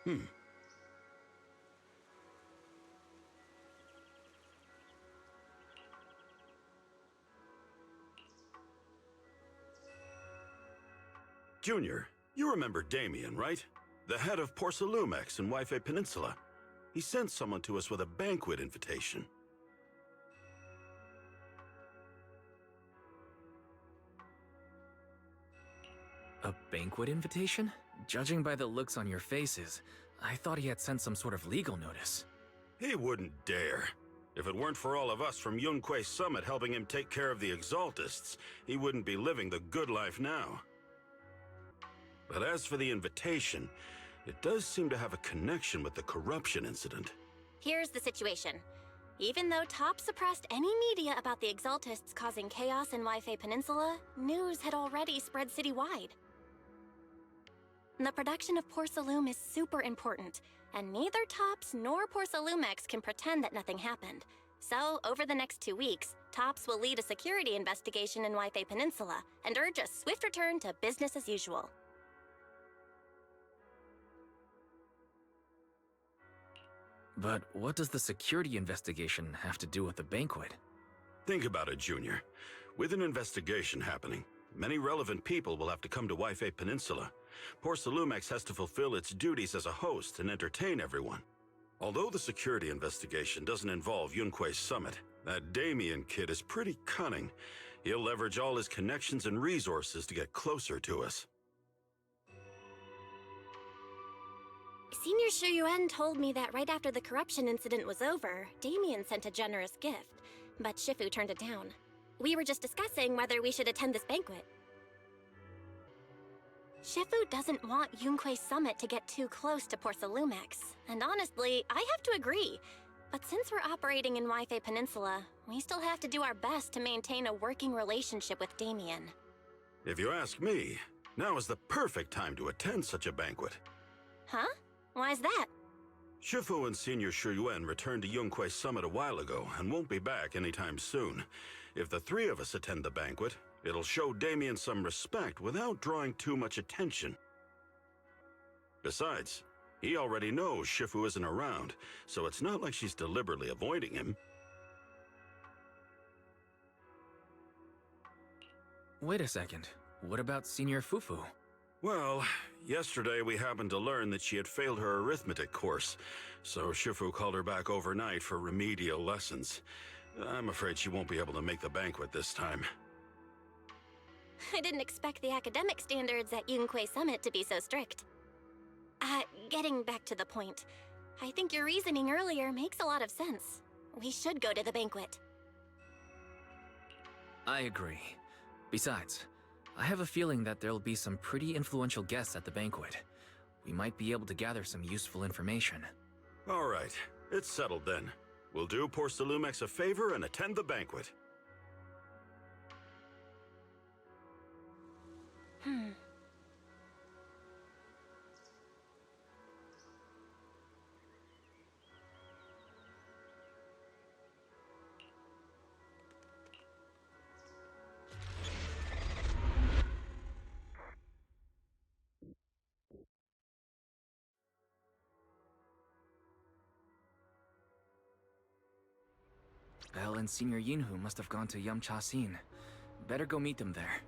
Hmm. Junior, you remember Damien, right? The head of Porcelumex in Wi-Fi Peninsula. He sent someone to us with a banquet invitation. A banquet invitation? Judging by the looks on your faces, I thought he had sent some sort of legal notice. He wouldn't dare. If it weren't for all of us from Yunquei Summit helping him take care of the Exaltists, he wouldn't be living the good life now. But as for the invitation, it does seem to have a connection with the corruption incident. Here's the situation. Even though Top suppressed any media about the Exaltists causing chaos in Wi-Fi Peninsula, news had already spread citywide. The production of Porcelume is super important, and neither Tops nor Porcelumex can pretend that nothing happened. So, over the next 2 weeks, Tops will lead a security investigation in Wi-Fi Peninsula and urge a swift return to business as usual. But what does the security investigation have to do with the banquet? Think about it, Junior. With an investigation happening, many relevant people will have to come to Wi-Fi Peninsula. Porcelumex has to fulfill its duties as a host and entertain everyone. Although the security investigation doesn't involve Yunquei Summit, that Damien kid is pretty cunning. He'll leverage all his connections and resources to get closer to us. Senior Shuyuan told me that right after the corruption incident was over, Damien sent a generous gift, but Shifu turned it down. We were just discussing whether we should attend this banquet. Shifu doesn't want Yunquei Summit to get too close to Porcelumex, and honestly, I have to agree. But since we're operating in Wi-Fi Peninsula, we still have to do our best to maintain a working relationship with Damien. If you ask me, now is the perfect time to attend such a banquet. Huh? Why's that? Shifu and Senior Shuyuan returned to Yunquei Summit a while ago and won't be back anytime soon. If the three of us attend the banquet, it'll show Damien some respect without drawing too much attention. Besides, he already knows Shifu isn't around, so it's not like she's deliberately avoiding him. Wait a second. What about Senior Fufu? Well, yesterday we happened to learn that she had failed her arithmetic course, so Shifu called her back overnight for remedial lessons. I'm afraid she won't be able to make the banquet this time. I didn't expect the academic standards at Yunquei Summit to be so strict. Getting back to the point, I think your reasoning earlier makes a lot of sense. We should go to the banquet. I agree. Besides, I have a feeling that there'll be some pretty influential guests at the banquet. We might be able to gather some useful information. All right, it's settled then. We'll do Porcelumex a favor and attend the banquet. Belle and Senior Yinhu must have gone to Yamcha-sin. Better go meet them there.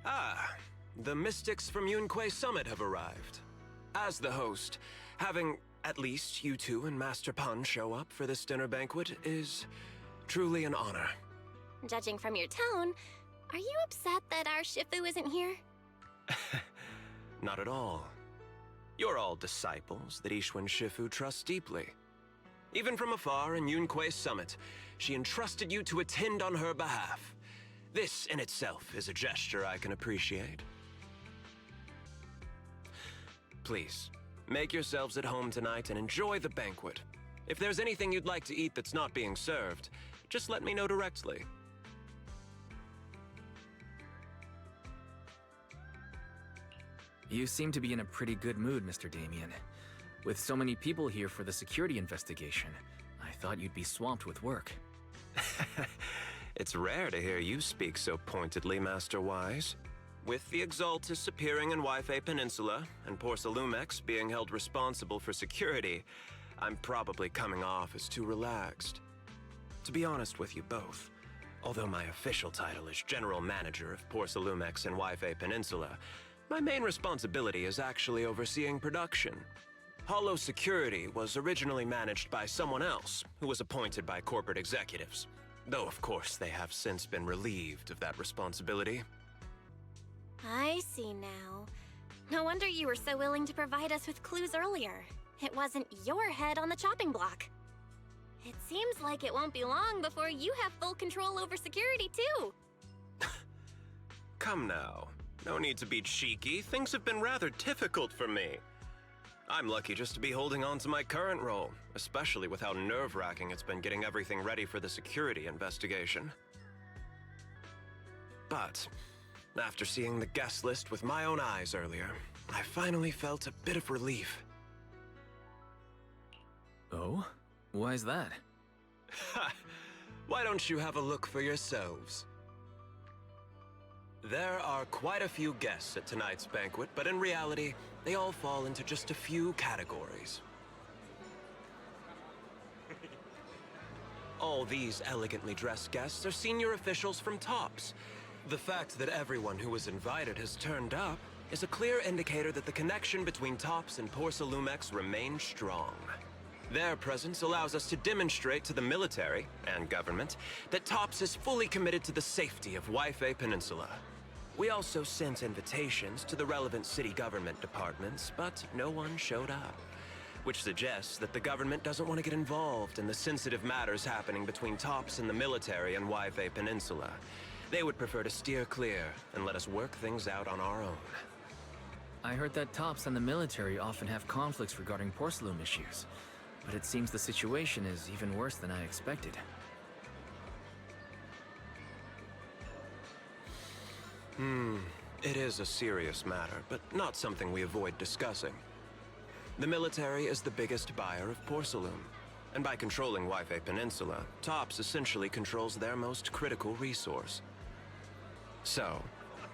Ah, the mystics from Yunquay Summit have arrived. As the host, having at least you two and Master Pan show up for this dinner banquet is truly an honor. Judging from your tone, are you upset that our Shifu isn't here? Not at all. You're all disciples that Ishwan Shifu trusts deeply. Even from afar in Yunquay Summit, she entrusted you to attend on her behalf. This in itself is a gesture I can appreciate. Please, make yourselves at home tonight and enjoy the banquet. If there's anything you'd like to eat that's not being served, just let me know directly. You seem to be in a pretty good mood, Mr. Damien. With so many people here for the security investigation, I thought you'd be swamped with work. It's rare to hear you speak so pointedly, Master Wise. With the Exaltist appearing in Wi-Fi Peninsula and Porcelumex being held responsible for security, I'm probably coming off as too relaxed. To be honest with you both, although my official title is General Manager of Porcelumex and Wi-Fi Peninsula, my main responsibility is actually overseeing production. Hollow Security was originally managed by someone else who was appointed by corporate executives. Though, of course, they have since been relieved of that responsibility. I see now. No wonder you were so willing to provide us with clues earlier. It wasn't your head on the chopping block. It seems like it won't be long before you have full control over security, too. Come now. No need to be cheeky. Things have been rather difficult for me. I'm lucky just to be holding on to my current role, especially with how nerve-wracking it's been getting everything ready for the security investigation. But after seeing the guest list with my own eyes earlier, I finally felt a bit of relief. Oh? Why's that? Ha! Why don't you have a look for yourselves? There are quite a few guests at tonight's banquet, but in reality, they all fall into just a few categories. All these elegantly dressed guests are senior officials from TOPS. The fact that everyone who was invited has turned up is a clear indicator that the connection between TOPS and Porcelumex remains strong. Their presence allows us to demonstrate to the military and government that TOPS is fully committed to the safety of Wi-Fi Peninsula. We also sent invitations to the relevant city government departments, but no one showed up, which suggests that the government doesn't want to get involved in the sensitive matters happening between TOPS and the military and Wi-Fi Peninsula. They would prefer to steer clear and let us work things out on our own. I heard that TOPS and the military often have conflicts regarding porcelain issues, but it seems the situation is even worse than I expected. It is a serious matter, but not something we avoid discussing. The military is the biggest buyer of porcelain, and by controlling Wi-Fi Peninsula, TOPS essentially controls their most critical resource. So,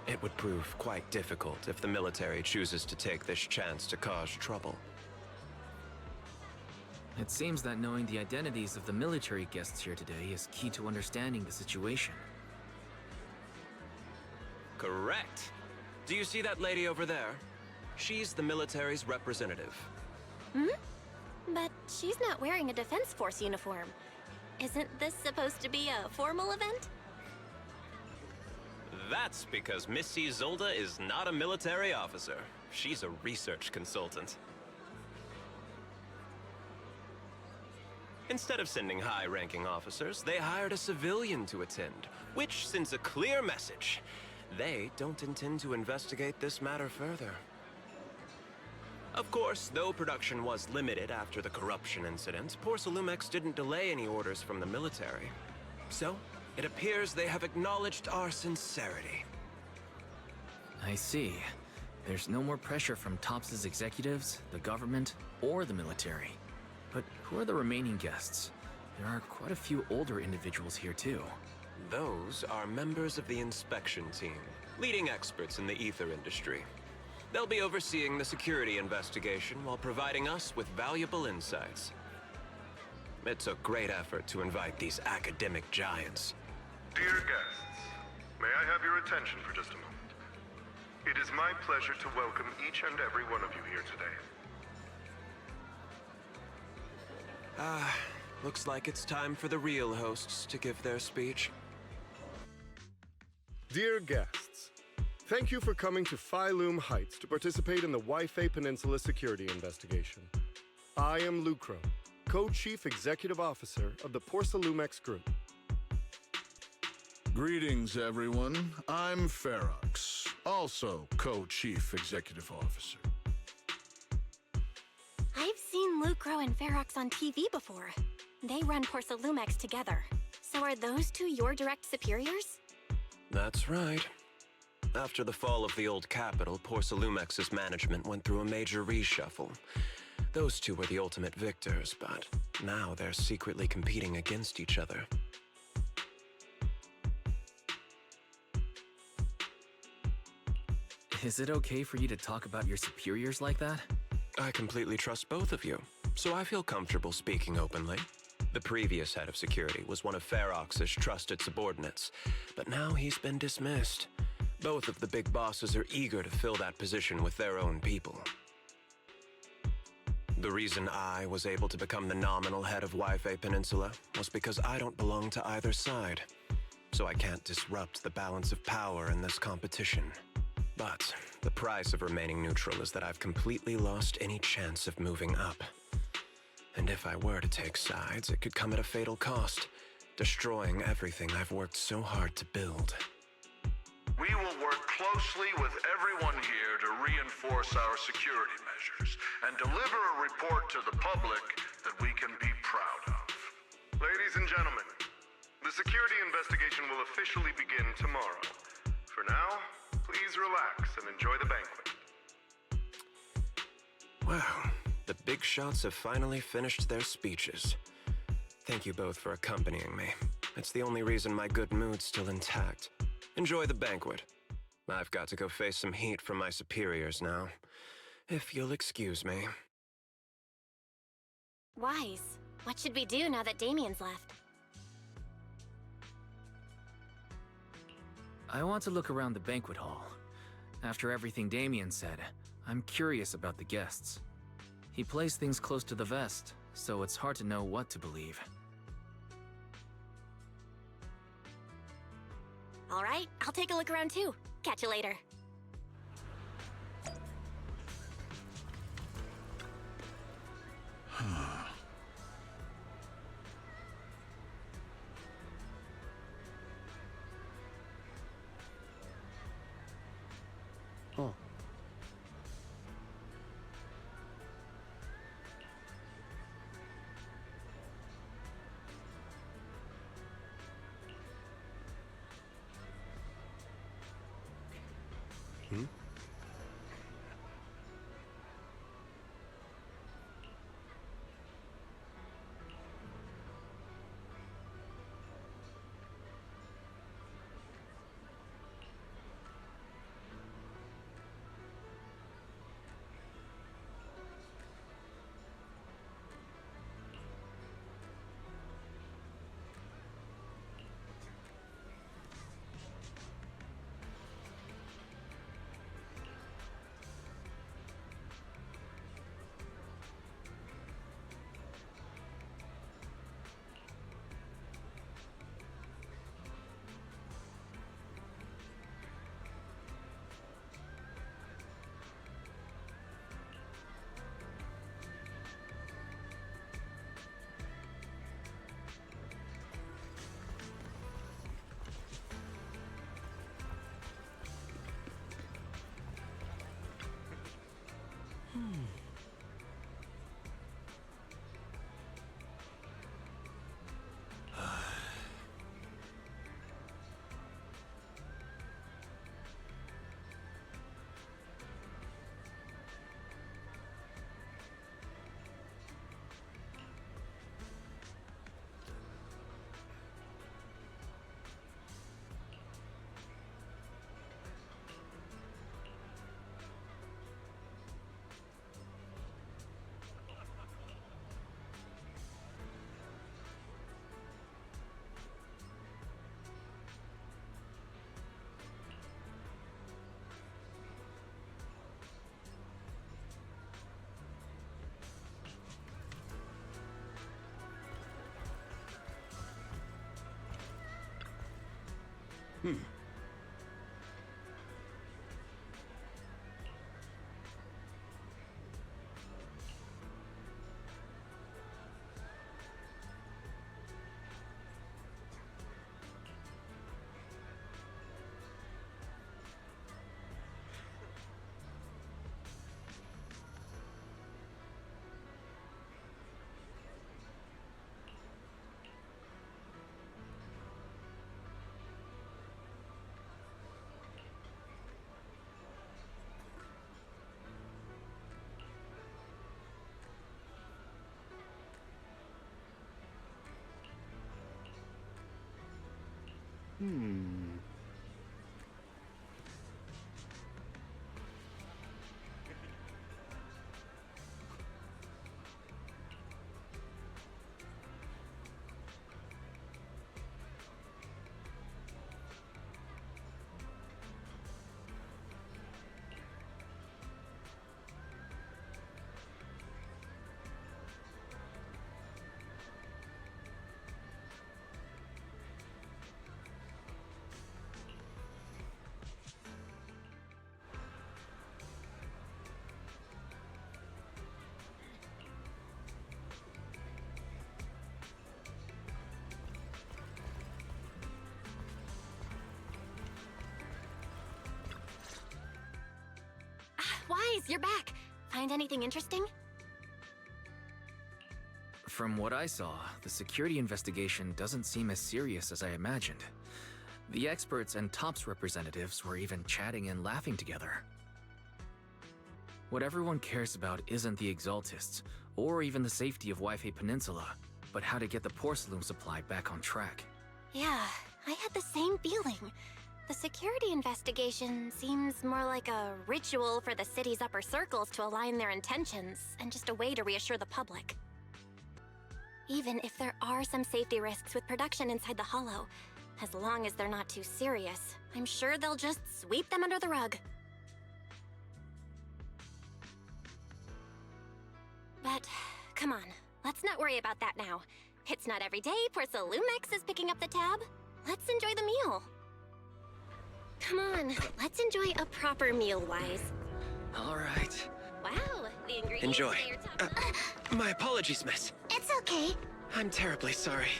it would prove quite difficult if the military chooses to take this chance to cause trouble. It seems that knowing the identities of the military guests here today is key to understanding the situation. Correct. Do you see that lady over there? She's the military's representative. But she's not wearing a Defense Force uniform. Isn't this supposed to be a formal event? That's because Missy Zolda is not a military officer. She's a research consultant. Instead of sending high-ranking officers, they hired a civilian to attend, which sends a clear message. They don't intend to investigate this matter further. Of course, though production was limited after the corruption incident, Porcelumex didn't delay any orders from the military. So, it appears they have acknowledged our sincerity. I see. There's no more pressure from TOPS' executives, the government, or the military. But who are the remaining guests? There are quite a few older individuals here too. Those are members of the inspection team, leading experts in the ether industry. They'll be overseeing the security investigation while providing us with valuable insights. It took great effort to invite these academic giants. Dear guests, may I have your attention for just a moment? It is my pleasure to welcome each and every one of you here today. Looks like it's time for the real hosts to give their speech. Dear guests, thank you for coming to Sailume Heights to participate in the Wi-Fi Peninsula security investigation. I am Lucro, Co-Chief Executive Officer of the Porcelumex Group. Greetings, everyone. I'm Ferox, also Co-Chief Executive Officer. I've seen Lucro and Ferox on TV before. They run Porcelumex together. So are those two your direct superiors? That's right. After the fall of the old capital, Porcelumex's management went through a major reshuffle. Those two were the ultimate victors, but now they're secretly competing against each other. Is it okay for you to talk about your superiors like that? I completely trust both of you, so I feel comfortable speaking openly. The previous head of security was one of Ferox's trusted subordinates, but now he's been dismissed. Both of the big bosses are eager to fill that position with their own people. The reason I was able to become the nominal head of Wi-Fi Peninsula was because I don't belong to either side, so I can't disrupt the balance of power in this competition. But the price of remaining neutral is that I've completely lost any chance of moving up. And if I were to take sides, it could come at a fatal cost, destroying everything I've worked so hard to build. We will work closely with everyone here to reinforce our security measures and deliver a report to the public that we can be proud of. Ladies and gentlemen, the security investigation will officially begin tomorrow. For now, please relax and enjoy the banquet. Wow, the big shots have finally finished their speeches. Thank you both for accompanying me. It's the only reason my good mood's still intact. Enjoy the banquet. I've got to go face some heat from my superiors now. If you'll excuse me. Wise. What should we do now that Damien's left? I want to look around the banquet hall. After everything Damien said, I'm curious about the guests. He plays things close to the vest, so it's hard to know what to believe. All right, I'll take a look around too. Catch you later. Oh. Wise, you're back. Find anything interesting? From what I saw, the security investigation doesn't seem as serious as I imagined. The experts and TOPS representatives were even chatting and laughing together. What everyone cares about isn't the Exaltists, or even the safety of Wi-Fi Peninsula, but how to get the porcelain supply back on track. Yeah, I had the same feeling. The security investigation seems more like a ritual for the city's upper circles to align their intentions, and just a way to reassure the public. Even if there are some safety risks with production inside the Hollow, as long as they're not too serious, I'm sure they'll just sweep them under the rug. But, come on, let's not worry about that now. It's not every day Porcelumex is picking up the tab. Let's enjoy the meal. Come on, let's enjoy a proper meal, Wise. All right. Wow, the ingredients Enjoy. at your top. My apologies, miss. It's okay. I'm terribly sorry.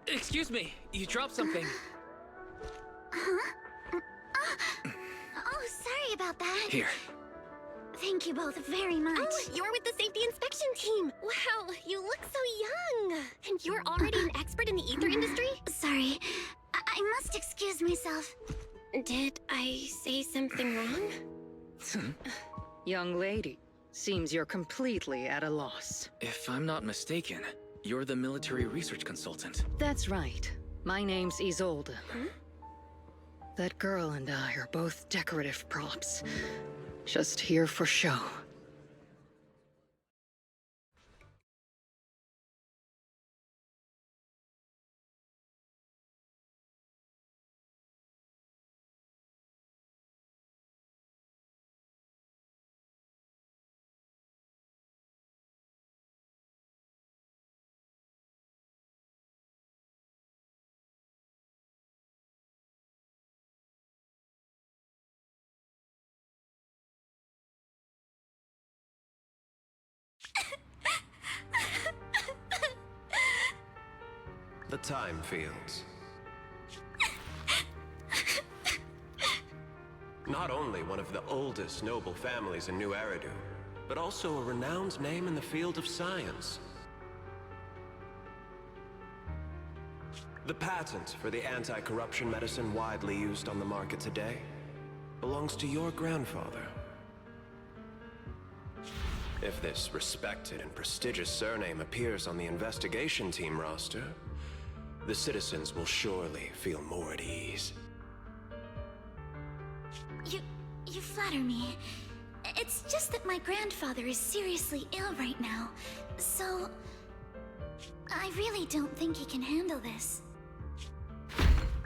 Excuse me, you dropped something. Oh, sorry about that. Here. Thank you both very much. Oh, you're with the safety inspection team. Wow, you look so young. And you're already an expert in the ether industry? Sorry, I must excuse myself. Did I say something wrong? Young lady, seems you're completely at a loss. If I'm not mistaken, you're the military research consultant. That's right. My name's Isolde. That girl and I are both decorative props. Just here for show. The Thymefields. Not only one of the oldest noble families in New Eridu, but also a renowned name in the field of science. The patent for the anti-corruption medicine widely used on the market today belongs to your grandfather. If this respected and prestigious surname appears on the investigation team roster, the citizens will surely feel more at ease. You flatter me. It's just that my grandfather is seriously ill right now, so I really don't think he can handle this.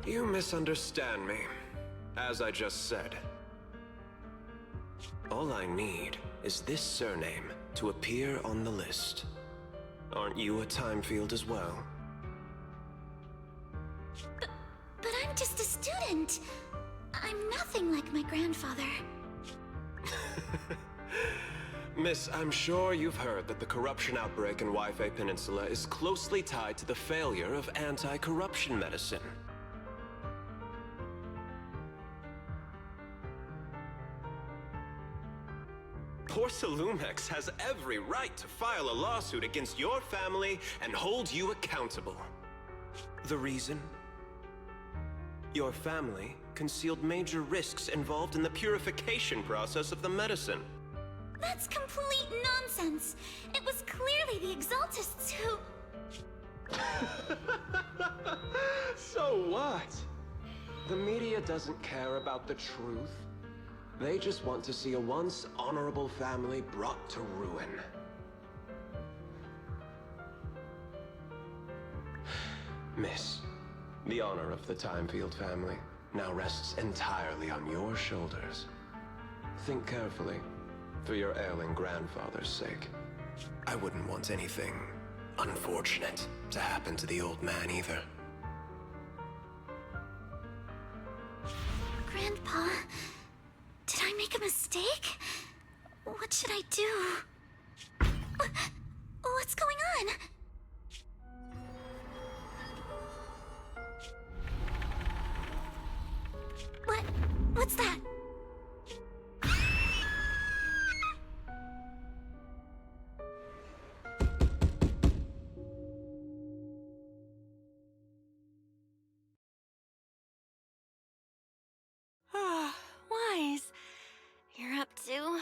You misunderstand me. As I just said, all I need is this surname to appear on the list. Aren't you a Thymefield as well? But I'm just a student. I'm nothing like my grandfather. Miss, I'm sure you've heard that the corruption outbreak in Wi-Fi Peninsula is closely tied to the failure of anti-corruption medicine. Porcelumex has every right to file a lawsuit against your family and hold you accountable. The reason? Your family concealed major risks involved in the purification process of the medicine. That's complete nonsense. It was clearly the Exaltists who... So what? The media doesn't care about the truth. They just want to see a once honorable family brought to ruin. Miss, the honor of the Thymefield family now rests entirely on your shoulders. Think carefully, for your ailing grandfather's sake. I wouldn't want anything unfortunate to happen to the old man either. Grandpa, did I make a mistake? What should I do? What's going on? What's that? Ah, Wise. You're up to...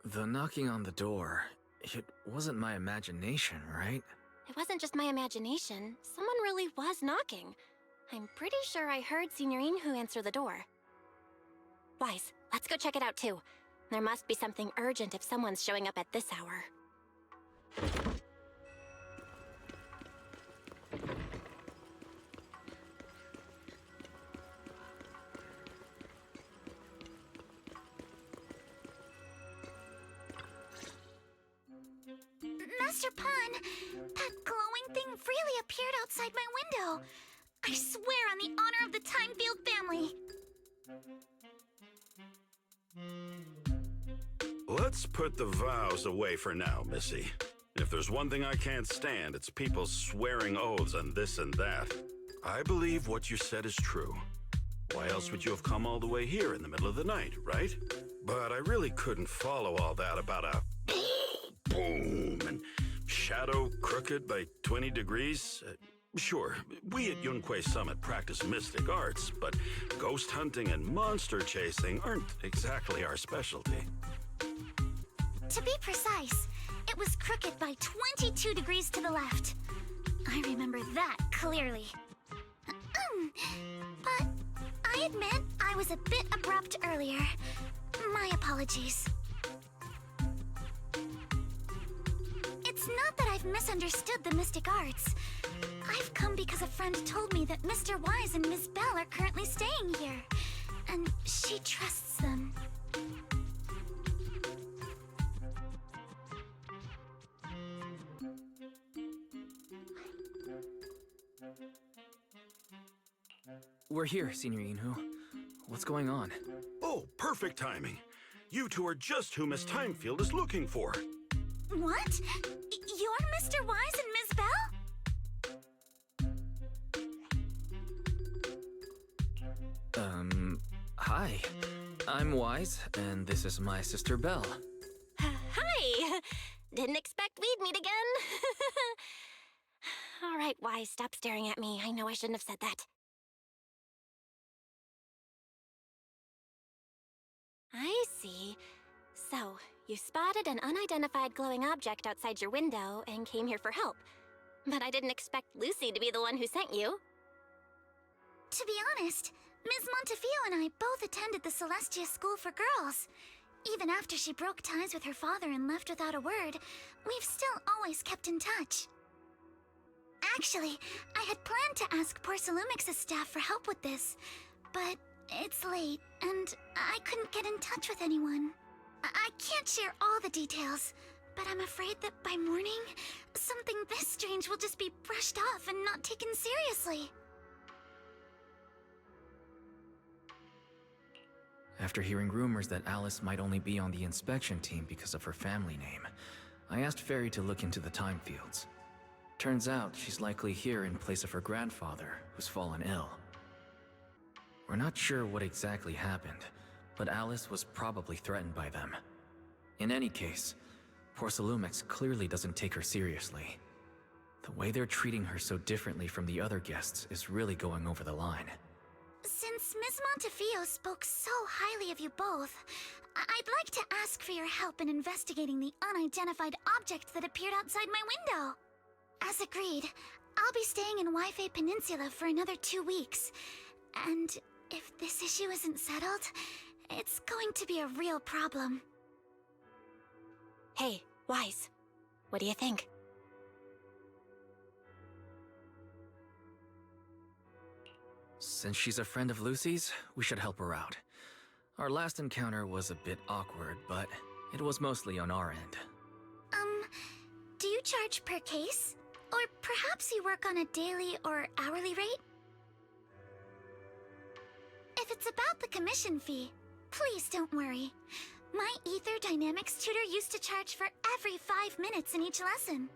The knocking on the door, it wasn't my imagination, right? It wasn't just my imagination. Someone really was knocking. I'm pretty sure I heard Signorine who answer the door. Wise, let's go check it out too. There must be something urgent if someone's showing up at this hour. Master Pun, that glowing thing really appeared outside my window. I swear on the honor of the Thymefield family. Let's put the vows away for now, Missy. If there's one thing I can't stand, it's people swearing oaths on this and that. I believe what you said is true. Why else would you have come all the way here in the middle of the night, right? But I really couldn't follow all that about a boom and shadow crooked by 20 degrees. Sure, we at Yunquay Summit practice mystic arts, but ghost hunting and monster chasing aren't exactly our specialty. To be precise, it was crooked by 22 degrees to the left. I remember that clearly. But I admit I was a bit abrupt earlier. My apologies. It's not that I've misunderstood the mystic arts. I've come because a friend told me that Mr. Wise and Ms. Bell are currently staying here, and she trusts them. We're here, Senior Inhu. What's going on? Oh, perfect timing. You two are just who Miss Thymefield is looking for. What? You're Mr. Wise and Ms. Bell? Hi. I'm Wise, and this is my sister Belle. Hi! Didn't expect we'd meet again. All right, Wise, stop staring at me. I know I shouldn't have said that. I see. So, you spotted an unidentified glowing object outside your window and came here for help. But I didn't expect Lucy to be the one who sent you. To be honest, Ms. Montefiore and I both attended the Celestia School for Girls. Even after she broke ties with her father and left without a word, we've still always kept in touch. Actually, I had planned to ask Porcelumex's staff for help with this, but it's late, and I couldn't get in touch with anyone. I can't share all the details, but I'm afraid that by morning, something this strange will just be brushed off and not taken seriously. After hearing rumors that Alice might only be on the inspection team because of her family name, I asked Fairy to look into the Thymefields. Turns out she's likely here in place of her grandfather, who's fallen ill. We're not sure what exactly happened, but Alice was probably threatened by them. In any case, Porcelumex clearly doesn't take her seriously. The way they're treating her so differently from the other guests is really going over the line. Since Ms. Montefiore spoke so highly of you both, I'd like to ask for your help in investigating the unidentified object that appeared outside my window. As agreed, I'll be staying in Wi-Fi Peninsula for another 2 weeks. And if this issue isn't settled, it's going to be a real problem. Hey, Wise. What do you think? Since she's a friend of Lucy's, we should help her out. Our last encounter was a bit awkward, but it was mostly on our end. Do you charge per case? Or perhaps you work on a daily or hourly rate? If it's about the commission fee, please don't worry. My Ether Dynamics tutor used to charge for every 5 minutes in each lesson.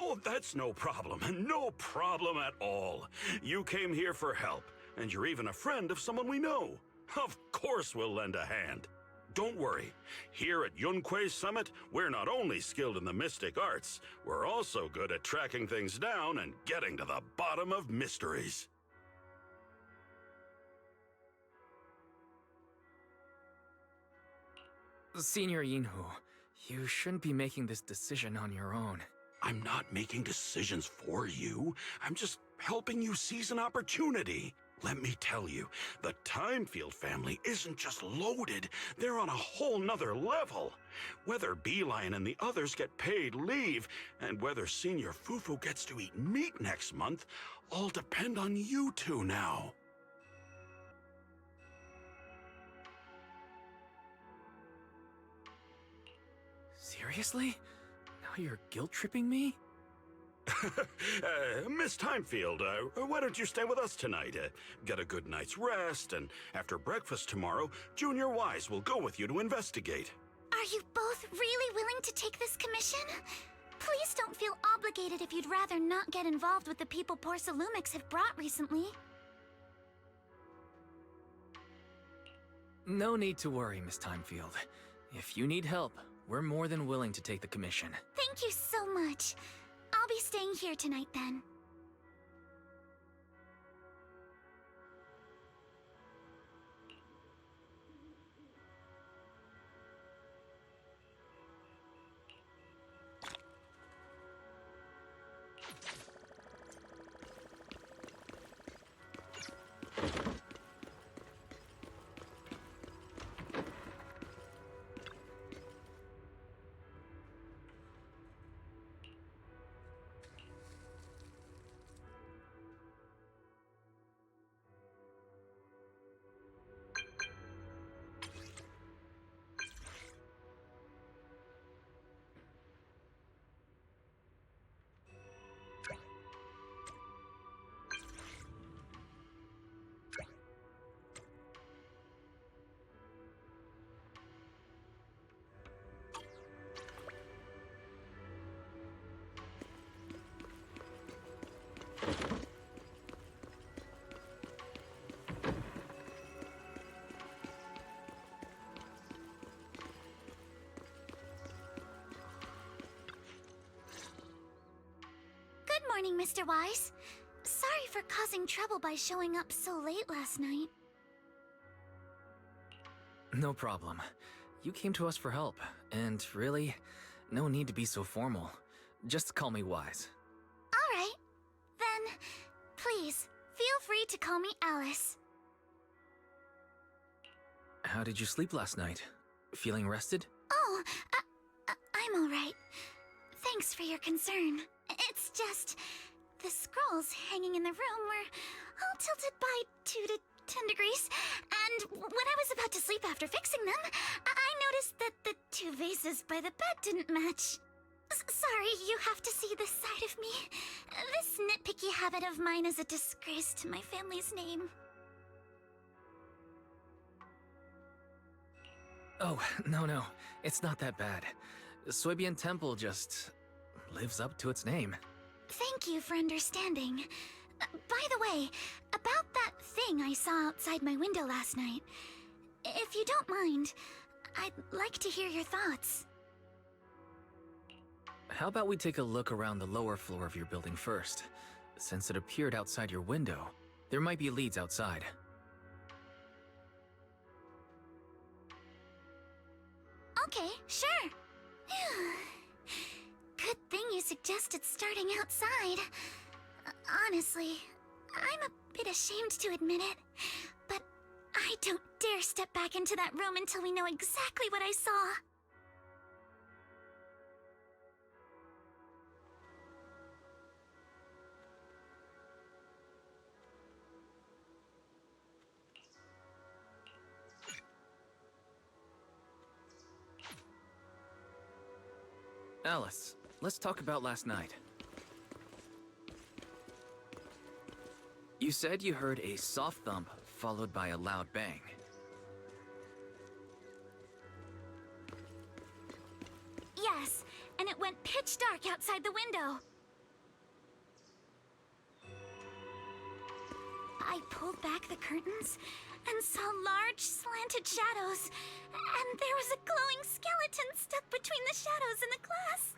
Oh, that's no problem. No problem at all. You came here for help, and you're even a friend of someone we know. Of course we'll lend a hand. Don't worry. Here at Yunque's Summit, we're not only skilled in the mystic arts, we're also good at tracking things down and getting to the bottom of mysteries. Senior Yinhu, you shouldn't be making this decision on your own. I'm not making decisions for you. I'm just helping you seize an opportunity. Let me tell you, the Thymefield family isn't just loaded, they're on a whole nother level. Whether Beeline and the others get paid leave, and whether Senior Fufu gets to eat meat next month, all depend on you two now. Seriously? Now you're guilt-tripping me? Miss Thymefield, why don't you stay with us tonight? Get a good night's rest, and after breakfast tomorrow, Junior Wise will go with you to investigate. Are you both really willing to take this commission? Please don't feel obligated if you'd rather not get involved with the people Porcelumex have brought recently. No need to worry, Miss Thymefield. If you need help, we're more than willing to take the commission. Thank you so much. I'll be staying here tonight then. Good morning, Mr. Wise. Sorry for causing trouble by showing up so late last night. No problem. You came to us for help, and really, no need to be so formal. Just call me Wise. All right. Then, please, feel free to call me Alice. How did you sleep last night? Feeling rested? Oh, I'm all right. Thanks for your concern. It's just, the scrolls hanging in the room were all tilted by 2 10 degrees, and when I was about to sleep after fixing them, I noticed that the two vases by the bed didn't match. Sorry, you have to see this side of me. This nitpicky habit of mine is a disgrace to my family's name. Oh, no. It's not that bad. Soybian Temple just lives up to its name. Thank you for understanding. By the way, about that thing I saw outside my window last night, if you don't mind, I'd like to hear your thoughts. How about we take a look around the lower floor of your building first? Since it appeared outside your window, there might be leads outside. Okay, sure. Good thing you suggested starting outside. Honestly, I'm a bit ashamed to admit it, but I don't dare step back into that room until we know exactly what I saw. Alice, let's talk about last night. You said you heard a soft thump followed by a loud bang. Yes, and it went pitch dark outside the window. I pulled back the curtains and saw large, slanted shadows, and there was a glowing skeleton stuck between the shadows and the glass.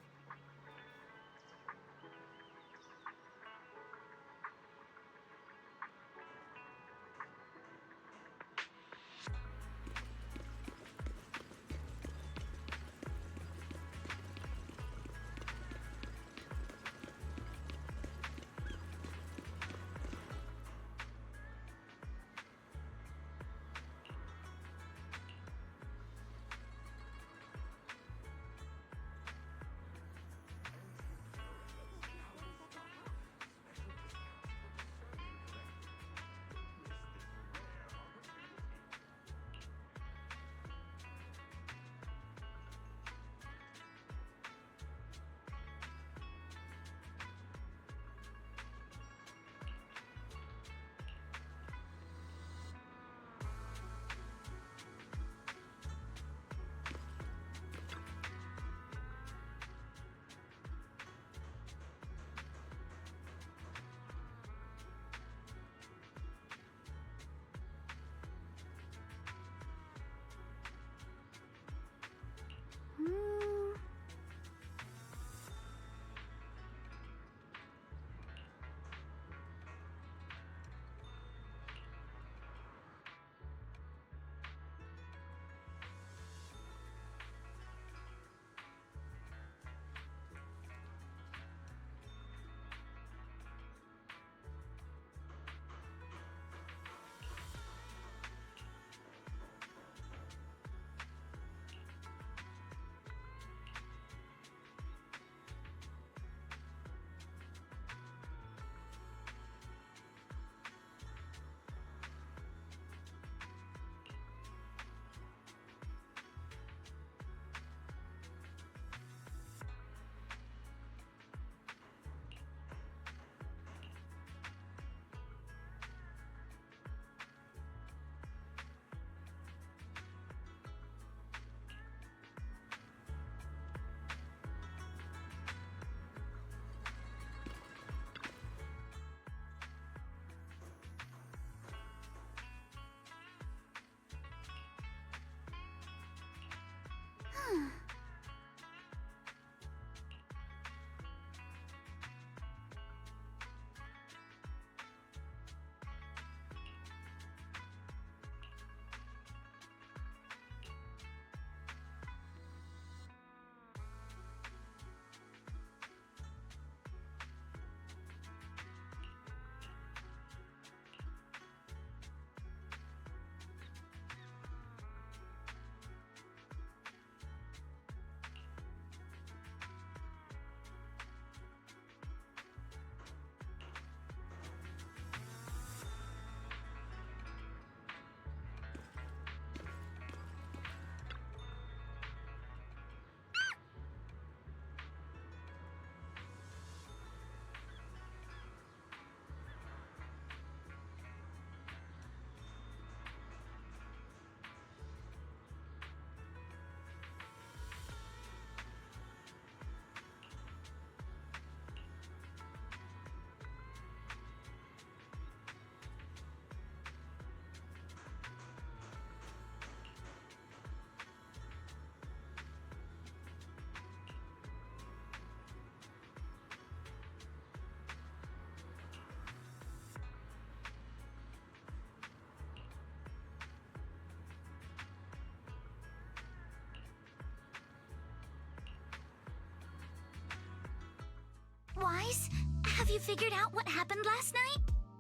Guys, have you figured out what happened last night?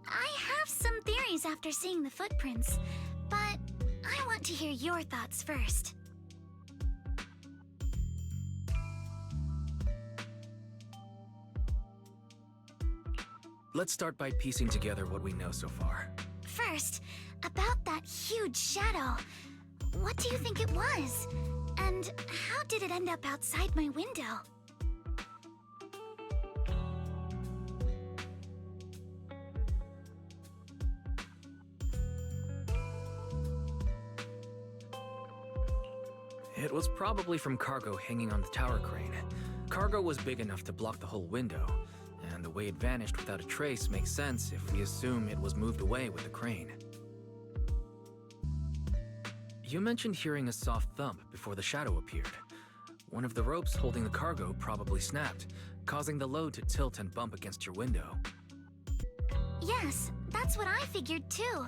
I have some theories after seeing the footprints, but I want to hear your thoughts first. Let's start by piecing together what we know so far. First, about that huge shadow. What do you think it was? And how did it end up outside my window? It was probably from cargo hanging on the tower crane. Cargo was big enough to block the whole window, and the way it vanished without a trace makes sense if we assume it was moved away with the crane. You mentioned hearing a soft thump before the shadow appeared. One of the ropes holding the cargo probably snapped, causing the load to tilt and bump against your window. Yes, that's what I figured too.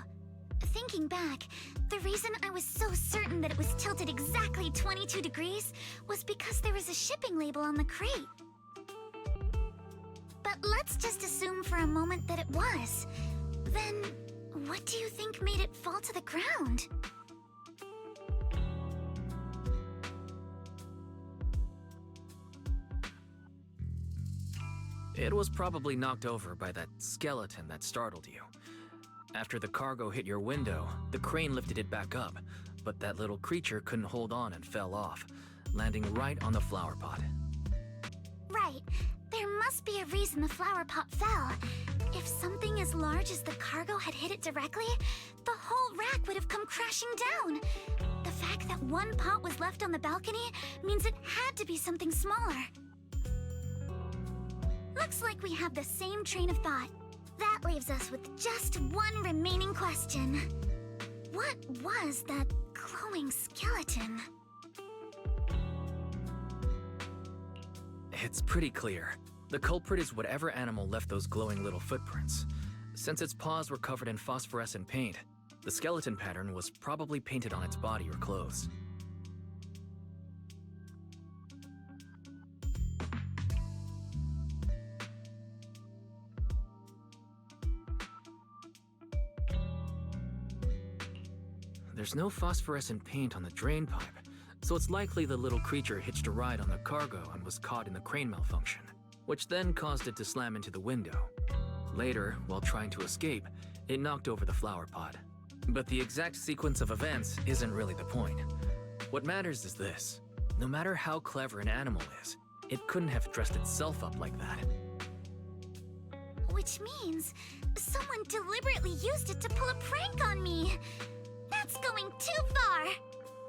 Thinking back, the reason I was so certain that it was tilted exactly 22 degrees was because there was a shipping label on the crate. But let's just assume for a moment that it was. Then, what do you think made it fall to the ground? It was probably knocked over by that skeleton that startled you. After the cargo hit your window, the crane lifted it back up, but that little creature couldn't hold on and fell off, landing right on the flower pot. Right. There must be a reason the flower pot fell. If something as large as the cargo had hit it directly, the whole rack would have come crashing down. The fact that one pot was left on the balcony means it had to be something smaller. Looks like we have the same train of thought. That leaves us with just one remaining question. What was that glowing skeleton? It's pretty clear. The culprit is whatever animal left those glowing little footprints. Since its paws were covered in phosphorescent paint, the skeleton pattern was probably painted on its body or clothes. There's no phosphorescent paint on the drain pipe, so it's likely the little creature hitched a ride on the cargo and was caught in the crane malfunction, which then caused it to slam into the window. Later, while trying to escape, it knocked over the flower pot. But the exact sequence of events isn't really the point. What matters is this. No matter how clever an animal is, it couldn't have dressed itself up like that. Which means someone deliberately used it to pull a prank on me. That's going too far.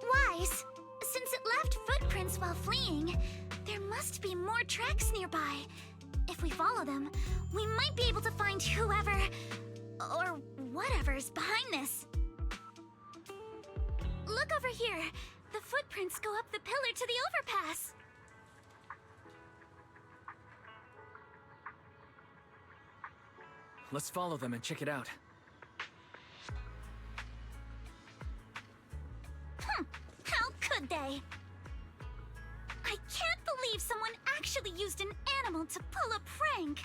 Wise, since it left footprints while fleeing, there must be more tracks nearby. If we follow them, we might be able to find whoever or whatever's behind this. Look over here. The footprints go up the pillar to the overpass. Let's follow them and check it out. How could they? I can't believe someone actually used an animal to pull a prank.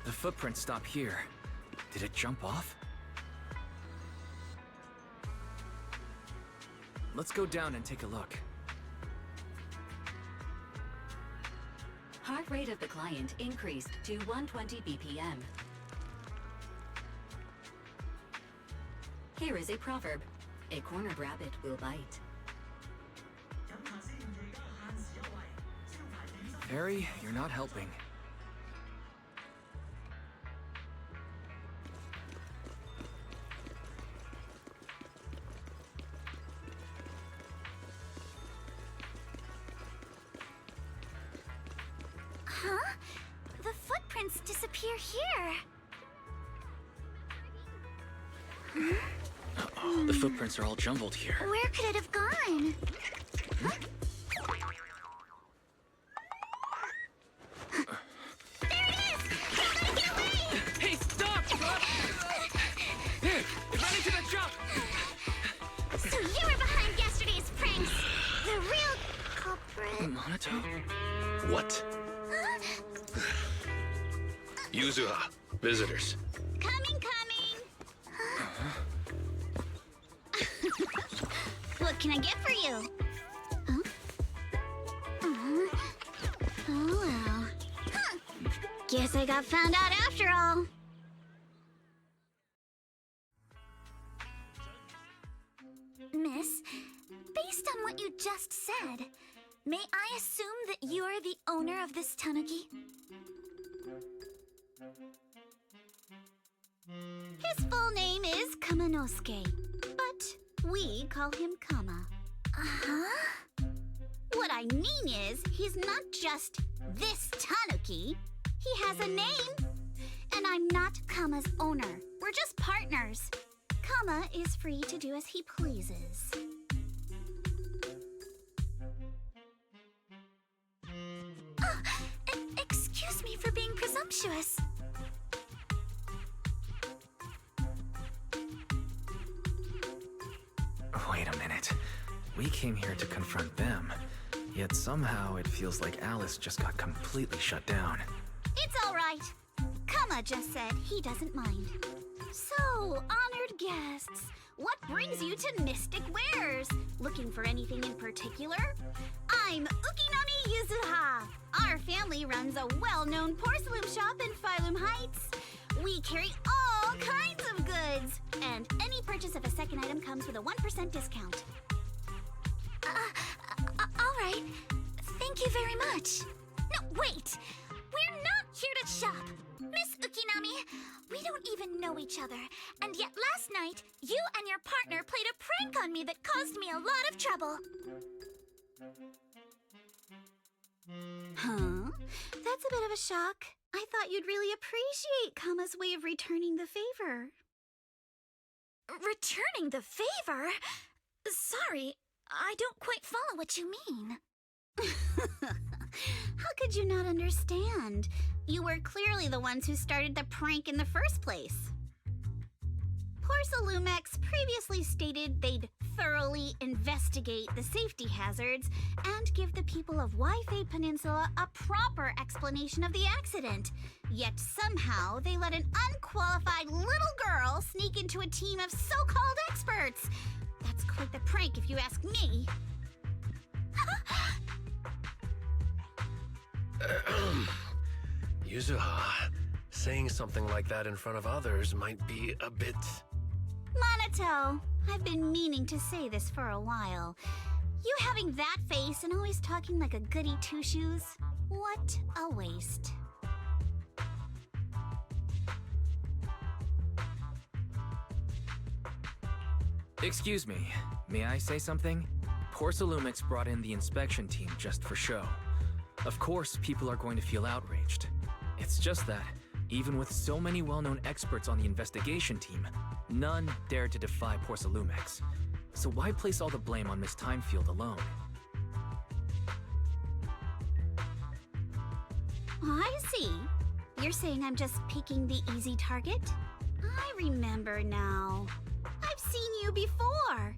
The footprints stop here. Did it jump off? Let's go down and take a look. Heart rate of the client increased to 120 BPM. Here is a proverb. A cornered rabbit will bite. Harry, you're not helping. Huh? The footprints disappear here. footprints are all jumbled here. Where could it have gone? Huh? There it is! Somebody get away! Hey, stop! Here, run into the truck! So you were behind yesterday's pranks! The real culprit... Monato? What? Huh? Yuzuha, visitors. Coming! What can I get for you? Huh? Oh well. Huh. Guess I got found out after all. Miss, based on what you just said, may I assume that you're the owner of this tanuki? His full name is Kamanosuke, but we call him Kama. Uh-huh. What I mean is, he's not just this tanuki. He has a name. And I'm not Kama's owner. We're just partners. Kama is free to do as he pleases. Oh, excuse me for being presumptuous. Wait a minute. We came here to confront them, yet somehow it feels like Alice just got completely shut down. It's all right. Kama just said he doesn't mind. So, honored guests, what brings you to Mystic Wares? Looking for anything in particular? I'm Ukinami Yuzuha. Our family runs a well-known porcelain shop in Sailume Heights. We carry all kinds of goods, and any purchase of a second item comes with a 1% discount. All right. Thank you very much. No, wait! We're not here to shop! Miss Ukinami, we don't even know each other, and yet last night, you and your partner played a prank on me that caused me a lot of trouble. Huh? That's a bit of a shock. I thought you'd really appreciate Kama's way of returning the favor. Returning the favor? Sorry, I don't quite follow what you mean. How could you not understand? You were clearly the ones who started the prank in the first place. Porcelumex previously stated they'd thoroughly investigate the safety hazards and give the people of Waifei Peninsula a proper explanation of the accident. Yet somehow they let an unqualified little girl sneak into a team of so-called experts. That's quite the prank if you ask me. Yuzuha, saying something like that in front of others might be a bit... Monato, I've been meaning to say this for a while. You having that face and always talking like a goody two-shoes? What a waste. Excuse me, may I say something? Porcelumex brought in the inspection team just for show. Of course, people are going to feel outraged. It's just that, even with so many well-known experts on the investigation team, none dared to defy Porcelumex. So why place all the blame on Miss Thymefield alone? I see. You're saying I'm just picking the easy target? I remember now. I've seen you before.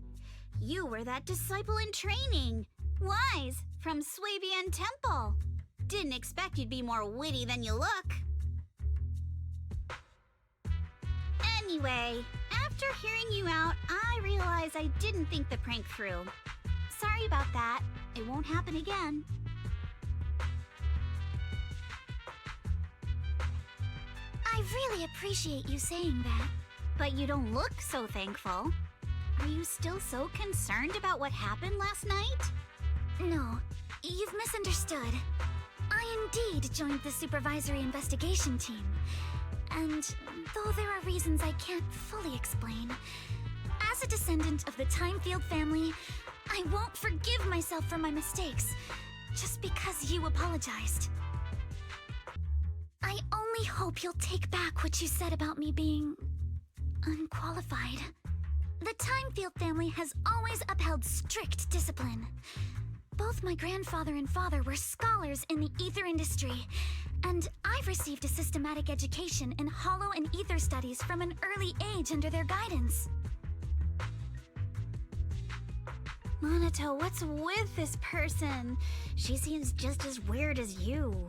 You were that disciple in training. Wise, from Swabian Temple. Didn't expect you'd be more witty than you look. Anyway, after hearing you out, I realized I didn't think the prank through. Sorry about that. It won't happen again. I really appreciate you saying that. But you don't look so thankful. Are you still so concerned about what happened last night? No, you've misunderstood. I indeed joined the supervisory investigation team. And though there are reasons I can't fully explain, as a descendant of the Thymefield family, I won't forgive myself for my mistakes just because you apologized. I only hope you'll take back what you said about me being unqualified. The Thymefield family has always upheld strict discipline. Both my grandfather and father were scholars in the ether industry, and I've received a systematic education in hollow and ether studies from an early age under their guidance. Monato, what's with this person? She seems just as weird as you.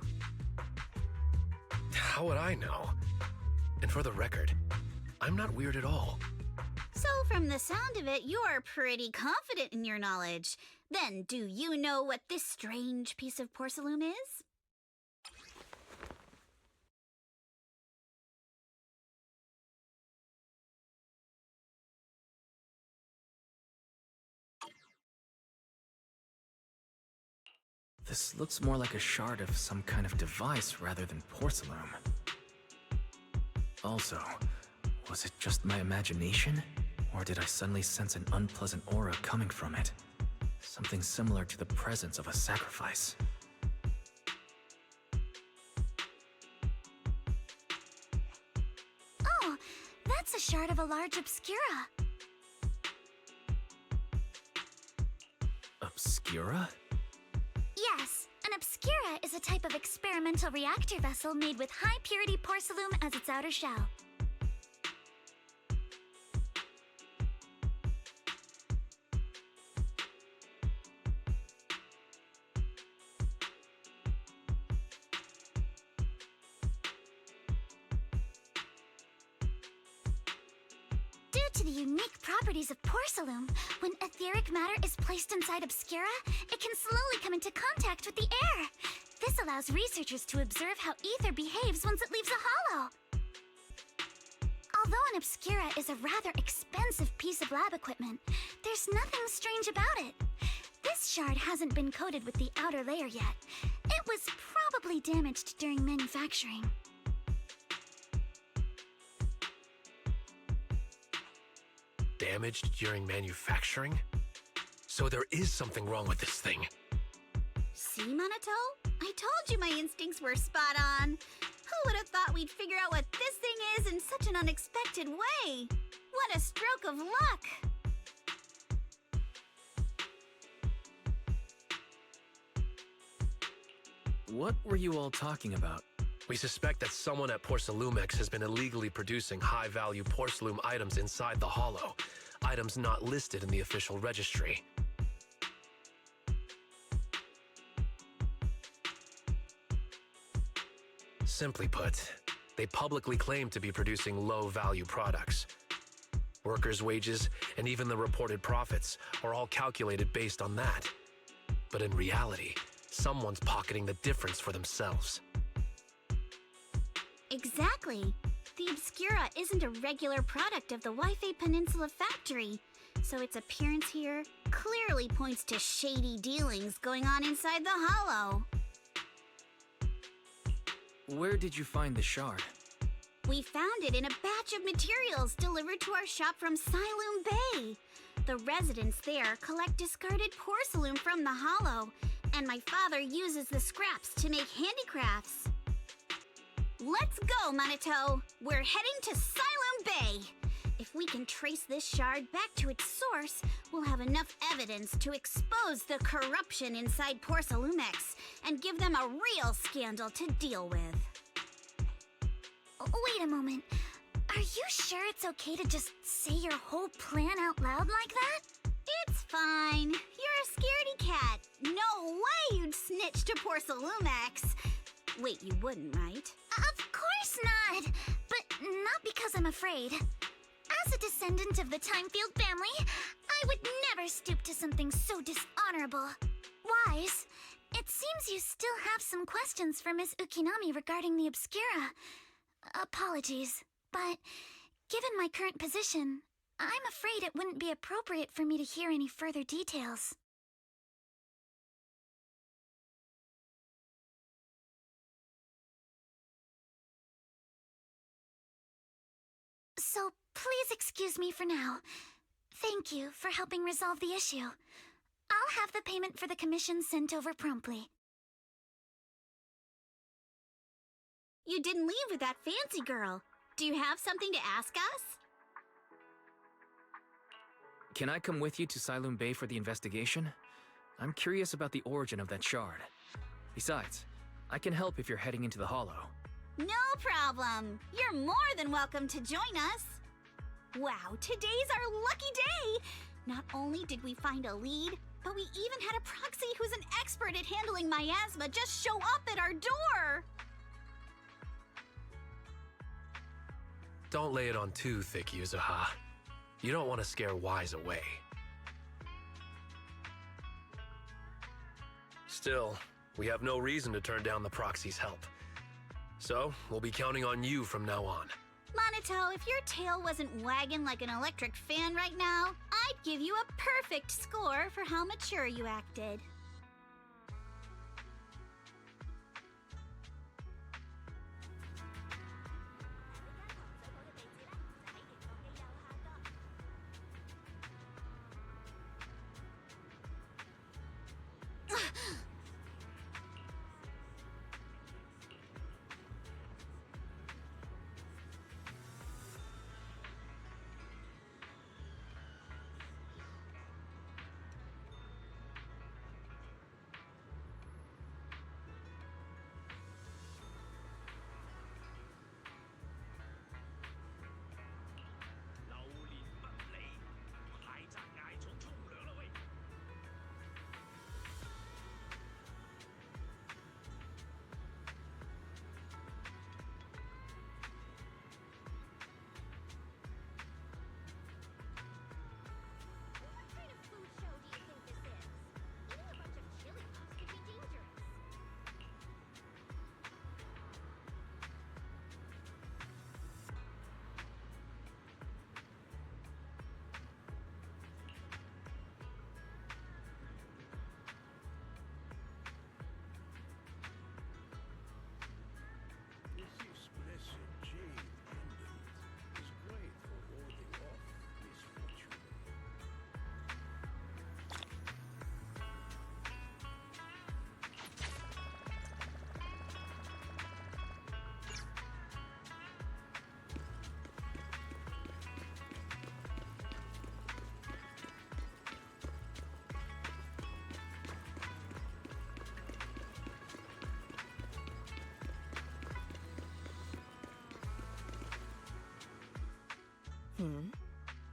How would I know? And for the record, I'm not weird at all. So from the sound of it, you're pretty confident in your knowledge. Then, do you know what this strange piece of porcelain is? This looks more like a shard of some kind of device rather than porcelain. Also, was it just my imagination? Or did I suddenly sense an unpleasant aura coming from it? Something similar to the presence of a sacrifice. Oh, that's a shard of a large obscura. Obscura? Yes, an obscura is a type of experimental reactor vessel made with high-purity porcelain as its outer shell. Due to the unique properties of porcelain, when etheric matter is placed inside obscura, it can slowly come into contact with the air. This allows researchers to observe how ether behaves once it leaves a hollow. Although an obscura is a rather expensive piece of lab equipment, there's nothing strange about it. This shard hasn't been coated with the outer layer yet. It was probably damaged during manufacturing. Damaged during manufacturing? So there is something wrong with this thing. See, Monato? I told you my instincts were spot on. Who would have thought we'd figure out what this thing is in such an unexpected way? What a stroke of luck! What were you all talking about? We suspect that someone at Porcelumex has been illegally producing high-value porcelain items inside the hollow, items not listed in the official registry. Simply put, they publicly claim to be producing low-value products. Workers' wages and even the reported profits are all calculated based on that. But in reality, someone's pocketing the difference for themselves. Exactly. The Obscura isn't a regular product of the Wi-Fi Peninsula factory, so its appearance here clearly points to shady dealings going on inside the hollow. Where did you find the shard? We found it in a batch of materials delivered to our shop from Sailume Bay. The residents there collect discarded porcelain from the hollow, and my father uses the scraps to make handicrafts. Let's go, Monato! We're heading to Sailume Bay! If we can trace this shard back to its source, we'll have enough evidence to expose the corruption inside Porcelumex and give them a real scandal to deal with. Wait a moment. Are you sure it's okay to just say your whole plan out loud like that? It's fine. You're a scaredy cat. No way you'd snitch to Porcelumex. Wait, you wouldn't, right? Of course not! But not because I'm afraid. As a descendant of the Thymefield family, I would never stoop to something so dishonorable. Wise, it seems you still have some questions for Miss Ukinami regarding the Obscura. Apologies, but given my current position, I'm afraid it wouldn't be appropriate for me to hear any further details. So please excuse me for now. Thank you for helping resolve the issue. I'll have the payment for the commission sent over promptly. You didn't leave with that fancy girl. Do you have something to ask us? Can I come with you to Sailume Bay for the investigation? I'm curious about the origin of that shard. Besides, I can help if you're heading into the Hollow. No problem. You're more than welcome to join us. Wow, today's our lucky day. Not only did we find a lead, but we even had a proxy who's an expert at handling miasma just show up at our door. Don't lay it on too thick, Yuzuha. You don't want to scare Wise away. Still, we have no reason to turn down the proxy's help. So, we'll be counting on you from now on. Monito, if your tail wasn't wagging like an electric fan right now, I'd give you a perfect score for how mature you acted.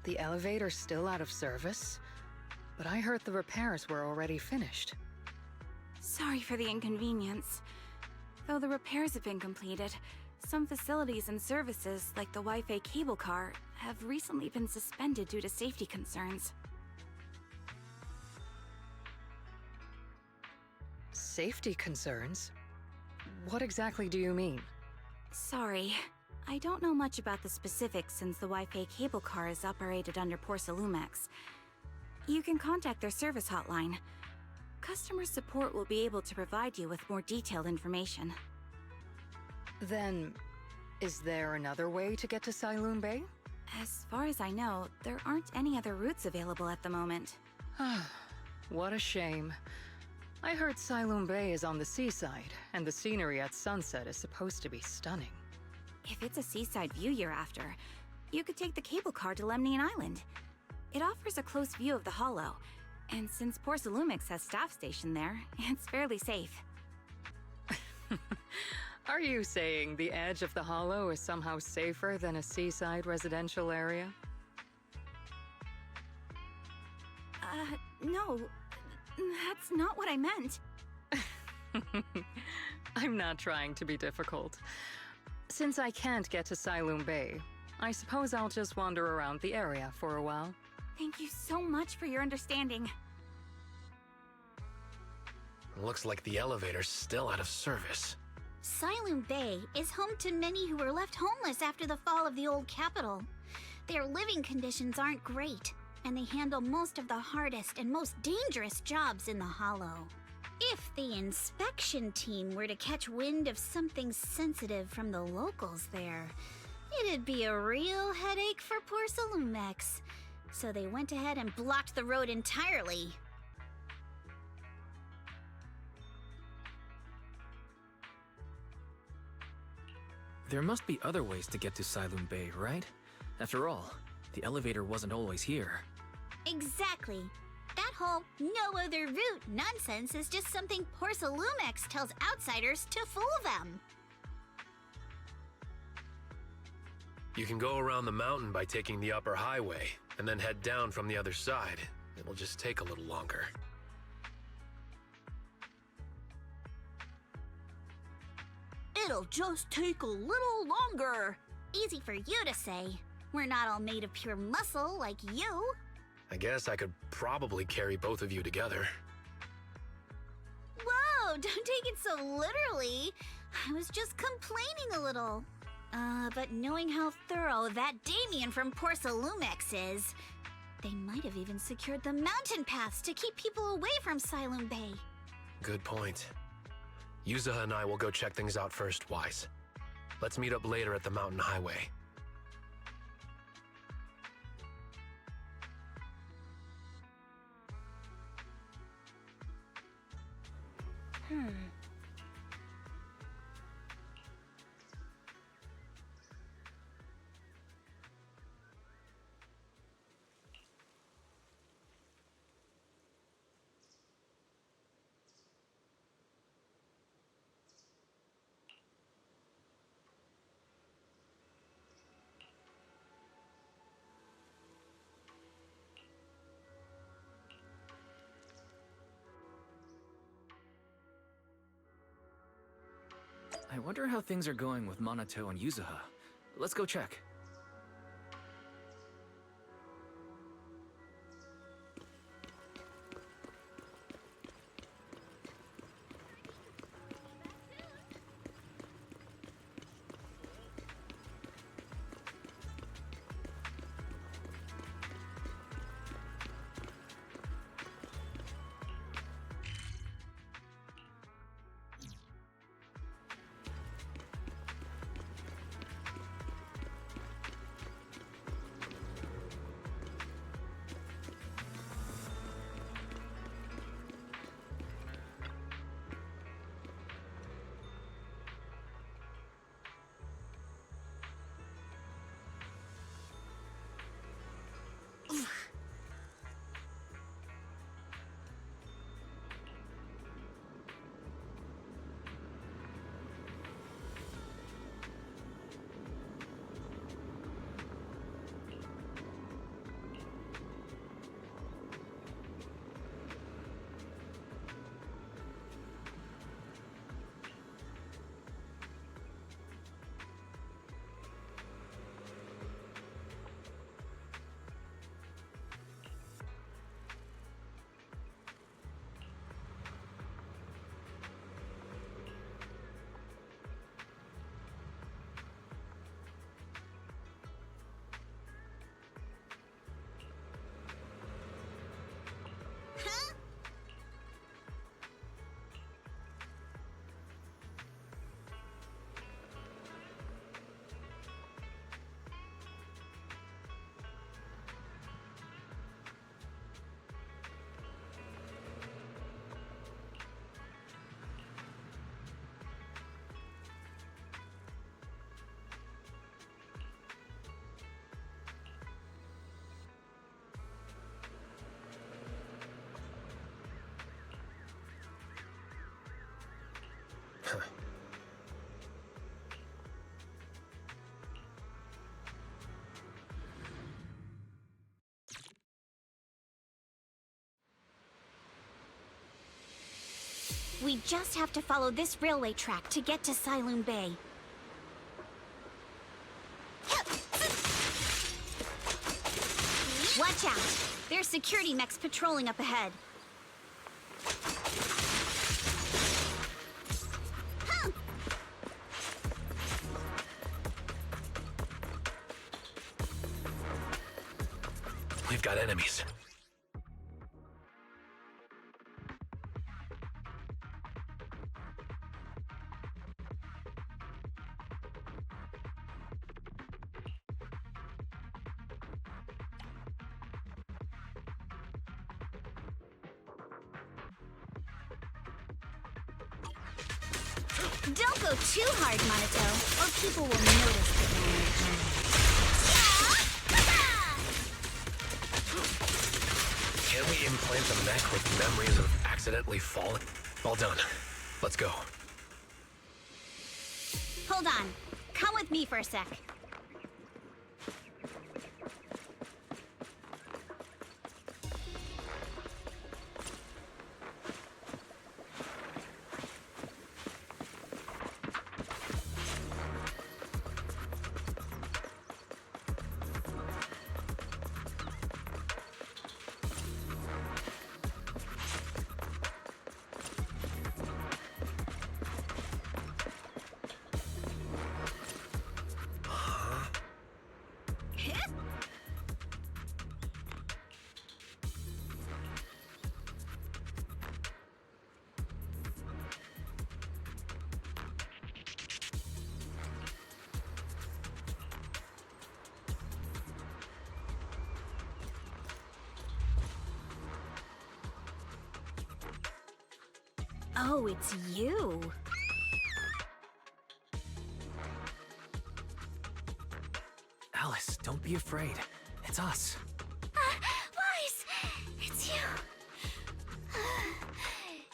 The elevator's still out of service? But I heard the repairs were already finished. Sorry for the inconvenience. Though the repairs have been completed, some facilities and services, like the Wi-Fi cable car, have recently been suspended due to safety concerns. Safety concerns? What exactly do you mean? Sorry. I don't know much about the specifics since the Wi-Fi cable car is operated under Porcelumex. You can contact their service hotline. Customer support will be able to provide you with more detailed information. Then, is there another way to get to Sailume Bay? As far as I know, there aren't any other routes available at the moment. What a shame. I heard Sailume Bay is on the seaside, and the scenery at sunset is supposed to be stunning. If it's a seaside view you're after, you could take the cable car to Lemnian Island. It offers a close view of the Hollow, and since Porcelumex has staff stationed there, it's fairly safe. Are you saying the edge of the Hollow is somehow safer than a seaside residential area? No. That's not what I meant. I'm not trying to be difficult. Since I can't get to Sailume Bay, I suppose I'll just wander around the area for a while. Thank you so much for your understanding. Looks like the elevator's still out of service. Sailume Bay is home to many who were left homeless after the fall of the old capital. Their living conditions aren't great, and they handle most of the hardest and most dangerous jobs in the Hollow. If the inspection team were to catch wind of something sensitive from the locals there, it'd be a real headache for Porcelumex. So they went ahead and blocked the road entirely. There must be other ways to get to Sailume Bay, right? After all, the elevator wasn't always here. Exactly. That whole no other route nonsense is just something Porcelumex tells outsiders to fool them. You can go around the mountain by taking the upper highway, and then head down from the other side. It'll just take a little longer. It'll just take a little longer. Easy for you to say. We're not all made of pure muscle like you. I guess I could probably carry both of you together. Whoa, don't take it so literally. I was just complaining a little. But knowing how thorough that Damien from Porcelumex is, they might have even secured the mountain paths to keep people away from Sailume Bay. Good point. Yuzuha and I will go check things out first, Wise. Let's meet up later at the mountain highway. I wonder how things are going with Minato and Yuzuha. Let's go check. We just have to follow this railway track to get to Sailume Bay. Watch out! There's security mechs patrolling up ahead. We've got enemies. Don't go too hard, Minato, or people will notice that you're on a journey. implant a mech with memories of accidentally falling? All done. Let's go. Hold on. Come with me for a sec. Oh, it's you. Alice, don't be afraid. It's us. Weiss! It's you.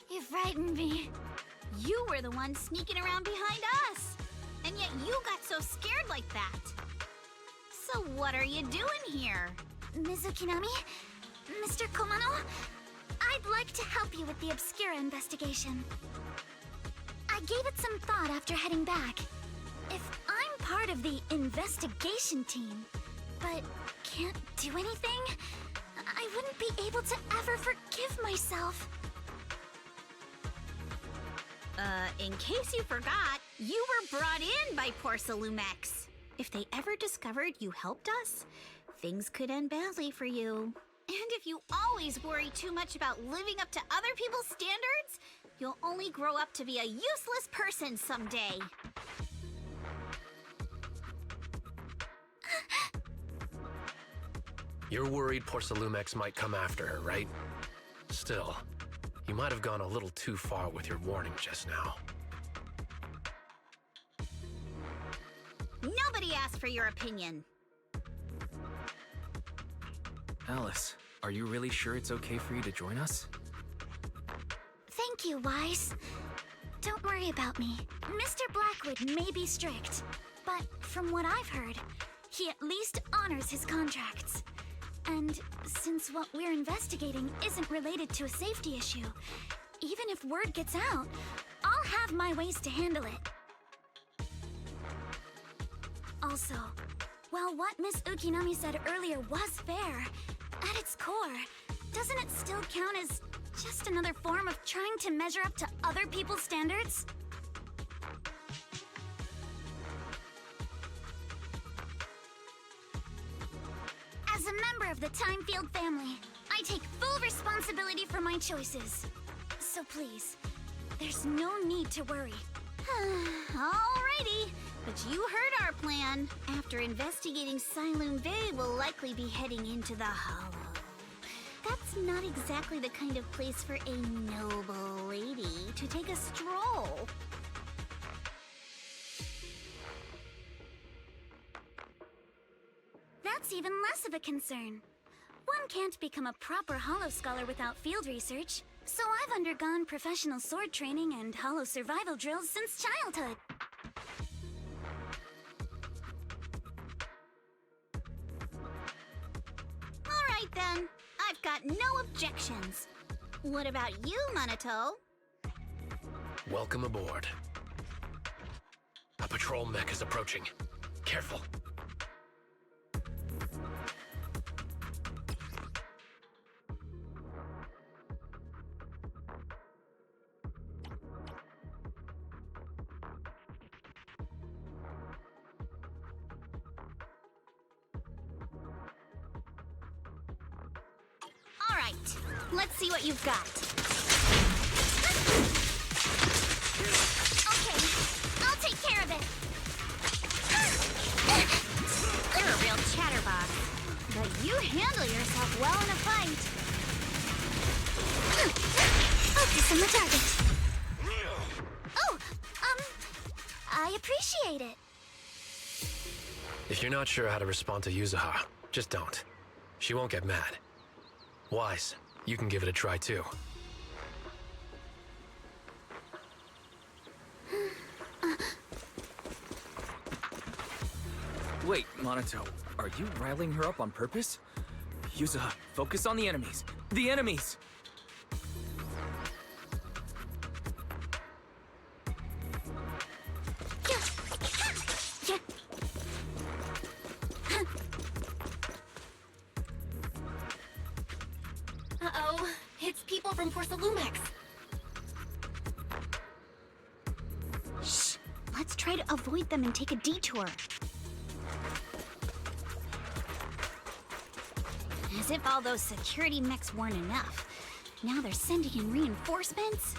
You frightened me. You were the one sneaking around behind us. And yet you got so scared like that. So what are you doing here? Ms. Ukinami? Mr. Komano? I'd like to help you with the Obscura investigation. I gave it some thought after heading back. If I'm part of the investigation team, but can't do anything, I wouldn't be able to ever forgive myself. In case you forgot, you were brought in by Porcelumex. If they ever discovered you helped us, things could end badly for you. And if you always worry too much about living up to other people's standards, you'll only grow up to be a useless person someday. You're worried Porcelumex might come after her, right? Still, you might have gone a little too far with your warning just now. Nobody asked for your opinion. Alice, are you really sure it's okay for you to join us? Thank you, Weiss. Don't worry about me. Mr. Blackwood may be strict, but from what I've heard, he at least honors his contracts. And since what we're investigating isn't related to a safety issue, even if word gets out, I'll have my ways to handle it. Also, while what Miss Ukinami said earlier was fair, at its core, doesn't it still count as just another form of trying to measure up to other people's standards? As a member of the Thymefield family, I take full responsibility for my choices. So please, there's no need to worry. Alrighty, but you heard our plan. After investigating Sailume Bay, we'll likely be heading into the Hollow. That's not exactly the kind of place for a noble lady to take a stroll. That's even less of a concern. One can't become a proper Hollow Scholar without field research, so I've undergone professional sword training and Hollow survival drills since childhood. Alright then, I've got no objections. What about you, Minato? Welcome aboard. A patrol mech is approaching. Careful. Alright, let's see what you've got. Okay, I'll take care of it. You're a real chatterbox, but you handle yourself well in a fight. Focus on the target. Oh, I appreciate it. If you're not sure how to respond to Yuzuha, just don't. She won't get mad. Weiss, You can give it a try too. Wait, Monato, are you riling her up on purpose? Yuzuha, focus on the enemies. The enemies! Uh-oh, it's people from Porcelumex. Shh! Let's try to avoid them and take a detour. As if all those security mechs weren't enough. Now they're sending in reinforcements?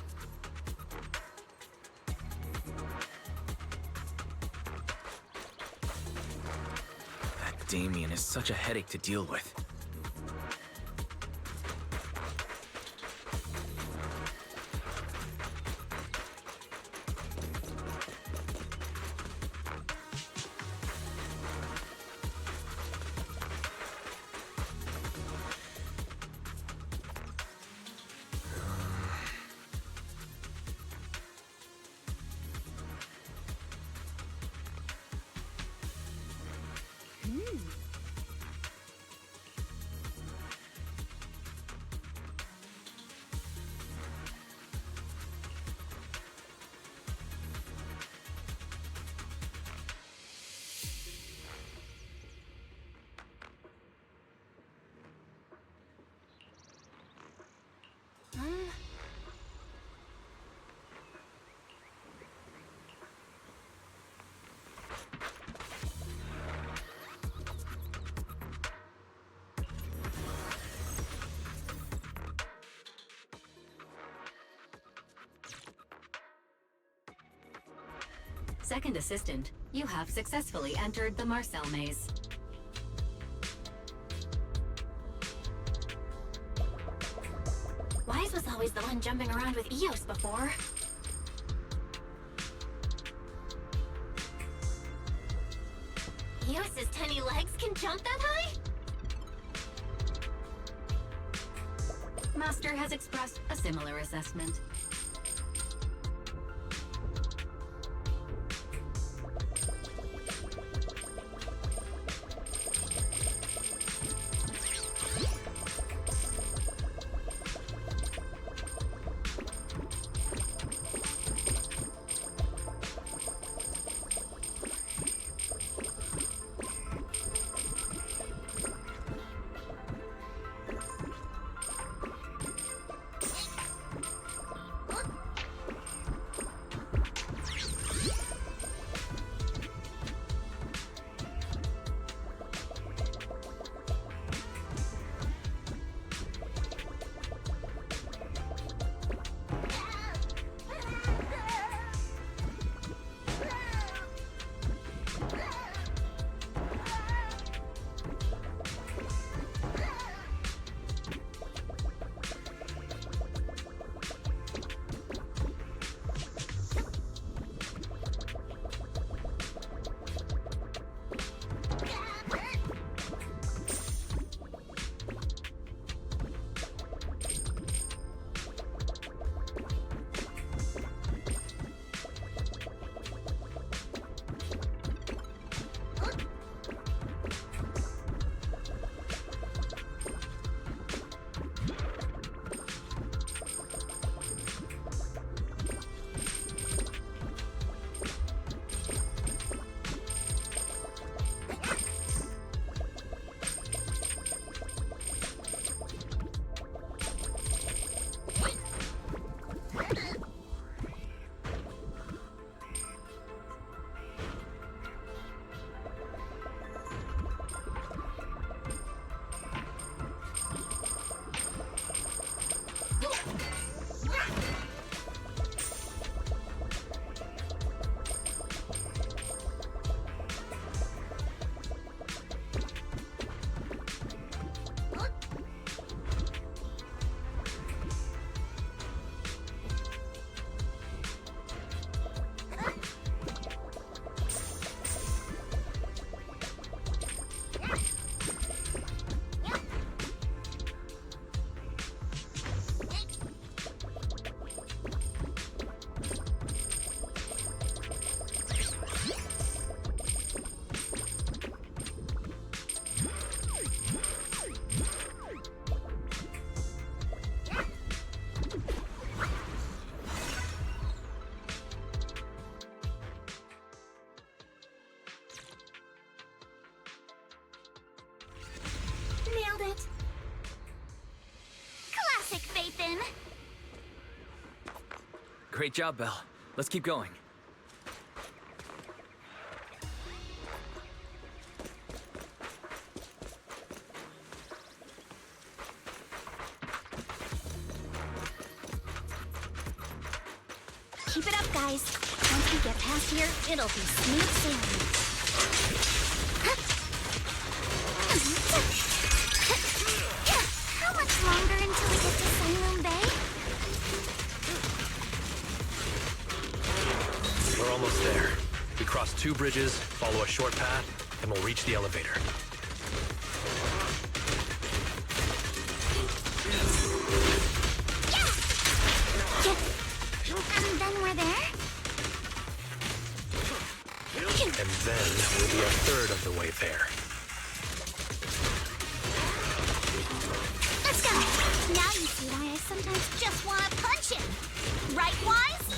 That Damien is such a headache to deal with. Second assistant, you have successfully entered the Marcel maze. Wise was always the one jumping around with Eos before. Eos's tiny legs can jump that high? Master has expressed a similar assessment. Great job, Belle. Let's keep going. Keep it up, guys. Once we get past here, it'll be smooth sailing. How much longer until we get to Sailume Bay? We're almost there. We cross 2 bridges, follow a short path, and we'll reach the elevator. And then we're there? And then we'll be a third of the way there. Let's go! Now you see why I sometimes just want to punch him. Right, Wise?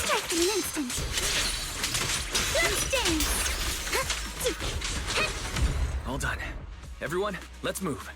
Strike in an instant. Let's dance. All done. Everyone, let's move.